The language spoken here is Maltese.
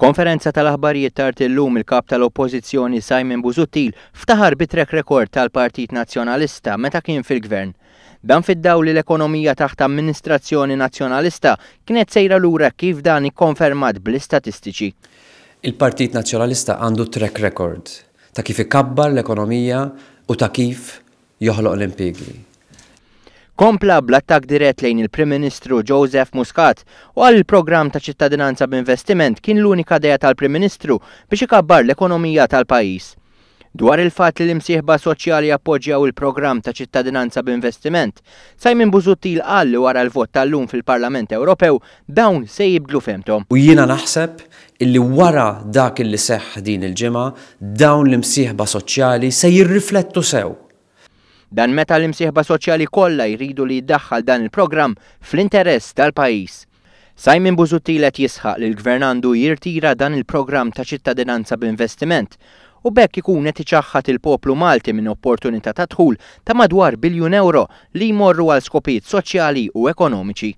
F'konferenza tal-aħbarijiet tard illum il-kap tal-Oppożizzjoni Simon Busuttil ftaħar bit-track record tal-Partit Nazzjonalista meta kien fil-Gvern. Dan fid-dawl li l-ekonomija taħt amministrazzjoni nazzjonalista kienet sejra lura kif dan ikkonfermat bl-istatistiċi. Il-Partit Nazzjonalista għandu track record ta' kif ikabbar l-ekonomija u ta' kif joħloq l-impjiegi. Kompla bl-attak dirett lejn il-Prim Ministru Joseph Muscat u għal il-programm ta' ċittadinanza b'investiment kien l-unika dea tal-Prim Ministru biex ikabbar l-ekonomija tal-pajjiż. Dwar il-fatt li l-imsieħba soċjali appoġġjaw il-programm ta' ċittadinanza b'investiment, Simon Busuttil qal li wara l-vot tal-lum fil-Parlament Ewropew dawn se jibdlu femtom. U jiena naħseb illi wara dak illi seħħ din il-ġimgħa dawn l-imsieħba soċjali se jirriflettu sew. Dan meta l-imsieħba soċjali kollha jridu li jiddaħħal dan il-programm fl-interess tal-pajjiż. Simon Busuttil qed jisħaq li l-Gvern għandu jirtira dan il-programm ta' ċittadinanza b'investiment u bekk ikun qed iċaħħad il-poplu Malti minn opportunità ta' dħul ta' madwar €1 biljun li jmorru għal skopijiet soċjali u ekonomiċi.